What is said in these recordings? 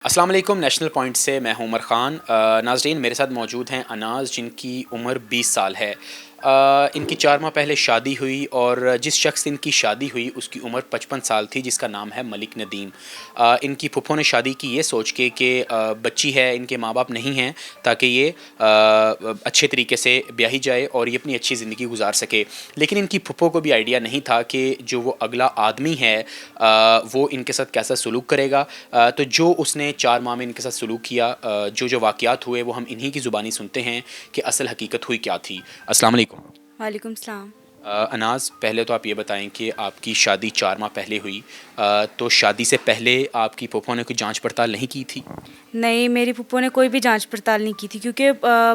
السلام علیکم، national point سے میں ہوں عمر خان۔ ناظرین، میرے ساتھ موجود ہیں اناز، جن کی عمر 20 سال ہے۔ ان کی 4 ماہ پہلے شادی ہوئی اور جس شخص سے ان کی شادی ہوئی اس کی عمر 55 سال تھی، جس کا نام ہے ملک ندیم۔ ان کی پھپھو نے شادی کی یہ سوچ کے کہ بچی ہے، ان کے ماں باپ نہیں ہیں، تاکہ یہ اچھے طریقے سے بیاہی جائے اور یہ اپنی اچھی زندگی گزار سکے۔ لیکن ان کی پھپھو کو بھی آئیڈیا نہیں تھا کہ جو وہ اگلا آدمی ہے وہ ان کے ساتھ کیسا سلوک کرے گا۔ تو جو اس نے 4 ماہ میں ان کے ساتھ سلوک کیا، جو واقعات ہوئے وہ ہم انہی کی زبانی سنتے ہیں کہ اصل حقیقت ہوئی کیا تھی۔ السلام علیکم۔ وعلیکم السلام۔ اناز، پہلے تو آپ یہ بتائیں کہ آپ کی شادی 4 ماہ پہلے ہوئی، تو شادی سے پہلے آپ کی پھپھو نے کوئی جانچ پڑتال نہیں کی تھی؟ نہیں، میری پھپھو نے کوئی بھی جانچ پڑتال نہیں کی تھی، کیونکہ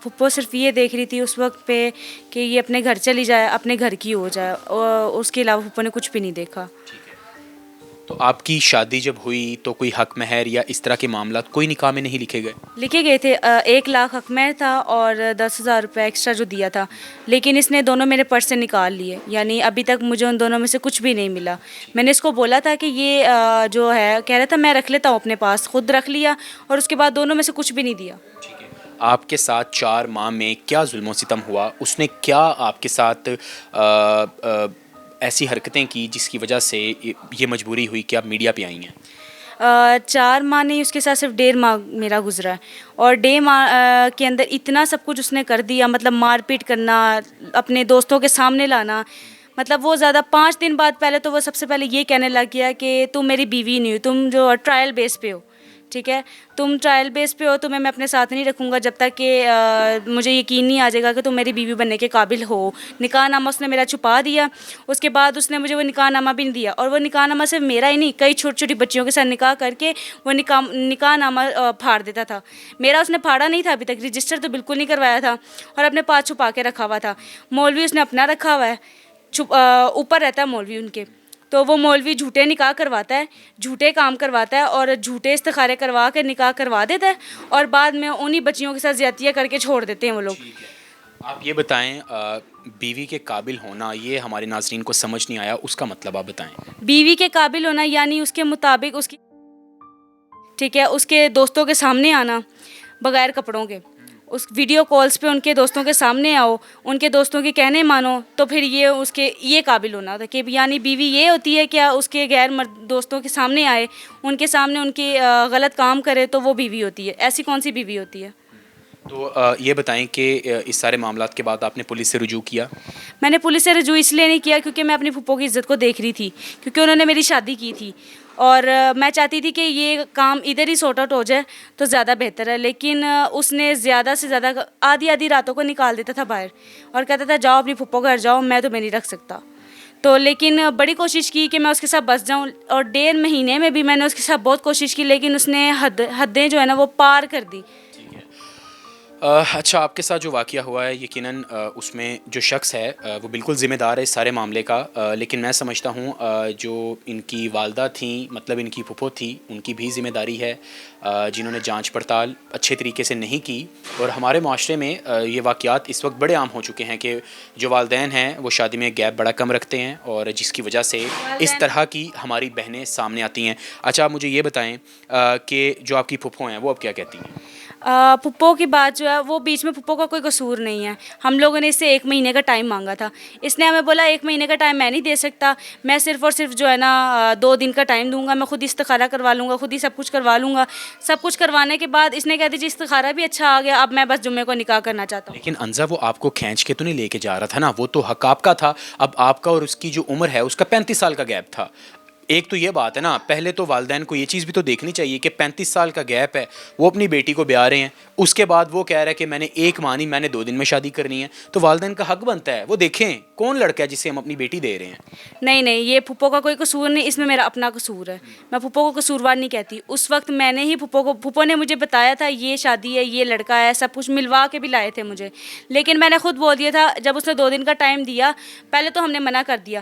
پھپھو صرف یہ دیکھ رہی تھی اس وقت پہ کہ یہ اپنے گھر چلی جائے، اپنے گھر کی ہو جائے، اور اس کے علاوہ پھپھو نے کچھ بھی نہیں دیکھا۔ تو آپ کی شادی جب ہوئی تو کوئی حق مہر یا اس طرح کے معاملات کوئی نکاح میں نہیں لکھے گئے؟ لکھے گئے تھے، 1 لاکھ حق مہر تھا اور 10,000 روپے ایکسٹرا جو دیا تھا، لیکن اس نے دونوں میرے پرس سے نکال لیے، یعنی ابھی تک مجھے ان دونوں میں سے کچھ بھی نہیں ملا۔ میں نے اس کو بولا تھا کہ یہ جو ہے کہہ رہا تھا میں رکھ لیتا ہوں اپنے پاس، خود رکھ لیا اور اس کے بعد دونوں میں سے کچھ بھی نہیں دیا۔ آپ کے ساتھ 4 ماہ میں کیا ظلم و ستم ہوا؟ اس نے کیا آپ کے ساتھ ایسی حرکتیں کی جس کی وجہ سے یہ مجبوری ہوئی کہ آپ میڈیا پہ آئی ہیں؟ 4 ماہ نہیں، اس کے ساتھ صرف 1.5 ماہ میرا گزرا ہے، اور 1.5 ماہ کے اندر اتنا سب کچھ اس نے کر دیا، مطلب مار پیٹ کرنا، اپنے دوستوں کے سامنے لانا، مطلب وہ زیادہ 5 دن بعد پہلے تو وہ سب سے پہلے یہ کہنے لگ گیا کہ تم میری بیوی نہیں ہو، تم جو ٹرائل بیس پہ ہو، ٹھیک ہے، تم ٹرائل بیس پہ ہو، تمہیں میں اپنے ساتھ نہیں رکھوں گا جب تک کہ مجھے یقین نہیں آ جائے گا کہ تم میری بیوی بننے کے قابل ہو۔ نکاح نامہ اس نے میرا چھپا دیا، اس کے بعد اس نے مجھے وہ نکاح نامہ بھی نہیں دیا، اور وہ نکاح نامہ صرف میرا ہی نہیں، کئی چھوٹی چھوٹی بچیوں کے ساتھ نکاح کر کے وہ نکاح نامہ پھاڑ دیتا تھا۔ میرا اس نے پھاڑا نہیں تھا ابھی تک، رجسٹر تو بالکل نہیں کروایا تھا، اور اپنے پاس چھپا کے رکھا ہوا تھا۔ مولوی اس نے اپنا رکھا ہوا ہے، اوپر رہتا ہے مولوی ان کے، تو وہ مولوی جھوٹے نکاح کرواتا ہے، جھوٹے کام کرواتا ہے، اور جھوٹے استخارے کروا کے نکاح کروا دیتا ہے، اور بعد میں انہی بچیوں کے ساتھ زیادتیاں کر کے چھوڑ دیتے ہیں وہ لوگ۔ آپ یہ بتائیں، بیوی کے قابل ہونا، یہ ہمارے ناظرین کو سمجھ نہیں آیا، اس کا مطلب آپ بتائیں۔ بیوی کے قابل ہونا یعنی اس کے مطابق اس کی، ٹھیک ہے، اس کے دوستوں کے سامنے آنا بغیر کپڑوں کے، اس ویڈیو کالز پہ ان کے دوستوں کے سامنے آؤ، ان کے دوستوں کے کہنے مانو، تو پھر یہ اس کے یہ قابل ہونا تھا کہ یعنی بیوی یہ ہوتی ہے کہ اس کے غیر مرد دوستوں کے سامنے آئے، ان کے سامنے ان کی غلط کام کرے تو وہ بیوی ہوتی ہے۔ ایسی کون سی بیوی ہوتی ہے؟ تو یہ بتائیں کہ اس سارے معاملات کے بعد آپ نے پولیس سے رجوع کیا؟ میں نے پولیس سے رجوع اس لیے نہیں کیا کیونکہ میں اپنی پھپھو کی عزت کو دیکھ رہی تھی، کیونکہ انہوں نے میری شادی کی تھی، اور میں چاہتی تھی کہ یہ کام ادھر ہی سارٹ آؤٹ ہو جائے تو زیادہ بہتر ہے، لیکن اس نے زیادہ سے زیادہ آدھی راتوں کو نکال دیتا تھا باہر، اور کہتا تھا جاؤ اپنی پھپھو گھر جاؤ، میں تو نہیں رکھ سکتا۔ تو لیکن بڑی کوشش کی کہ میں اس کے ساتھ بس جاؤں، اور 1.5 مہینے میں بھی میں نے اس کے ساتھ بہت کوشش کی، لیکن اس نے حدیں جو ہے نا وہ پار کر دی۔ اچھا، آپ کے ساتھ جو واقعہ ہوا ہے یقیناً اس میں جو شخص ہے وہ بالکل ذمہ دار ہے اس سارے معاملے کا، لیکن میں سمجھتا ہوں جو ان کی والدہ تھیں، مطلب ان کی پھپھو تھی، ان کی بھی ذمہ داری ہے، جنہوں نے جانچ پڑتال اچھے طریقے سے نہیں کی۔ اور ہمارے معاشرے میں یہ واقعات اس وقت بڑے عام ہو چکے ہیں کہ جو والدین ہیں وہ شادی میں گیپ بڑا کم رکھتے ہیں، اور جس کی وجہ سے اس طرح کی ہماری بہنیں سامنے آتی ہیں۔ اچھا، آپ مجھے یہ بتائیں کہ جو آپ کی پھپھو ہیں وہ اب کیا کہتی ہیں؟ پھپھو کی بات جو ہے وہ بیچ میں پھپھو کا کوئی قصور نہیں ہے، ہم لوگوں نے اس سے 1 مہینے کا ٹائم مانگا تھا، اس نے ہمیں بولا 1 مہینے کا ٹائم میں نہیں دے سکتا، میں صرف اور صرف جو ہے نا 2 دن کا ٹائم دوں گا، میں خود استخارہ کروا لوں گا، خود ہی سب کچھ کروا لوں گا۔ سب کچھ کروانے کے بعد اس نے کہا جی استخارہ بھی اچھا آ گیا، اب میں بس جمعے کو نکاح کرنا چاہتا ہوں۔ لیکن انزا، وہ آپ کو کھینچ کے تو نہیں لے کے جا رہا تھا نا، وہ تو حق آپ کا تھا۔ اب آپ کا اور اس کی جو عمر ہے اس کا 35 سال کا گیپ تھا۔ ایک تو یہ بات ہے نا، پہلے تو والدین کو یہ چیز بھی تو دیکھنی چاہیے کہ 35 سال کا گیپ ہے، وہ اپنی بیٹی کو بیاہ رہے ہیں، اس کے بعد وہ کہہ رہا ہے کہ میں نے 1 ماہ نہیں، میں نے 2 دن میں شادی کرنی ہے، تو والدین کا حق بنتا ہے وہ دیکھیں کون لڑکا ہے جسے ہم اپنی بیٹی دے رہے ہیں۔ نہیں، یہ پھپھو کا کوئی قصور نہیں، اس میں میرا اپنا قصور ہے، میں پھپھو کو قصوروار نہیں کہتی۔ اس وقت میں نے ہی پھپھو نے مجھے بتایا تھا یہ شادی ہے، یہ لڑکا ہے، سب کچھ ملوا کے بھی لائے تھے مجھے، لیکن میں نے خود بول دیا تھا جب اس نے 2 دن کا ٹائم دیا، پہلے تو ہم نے منع کر دیا،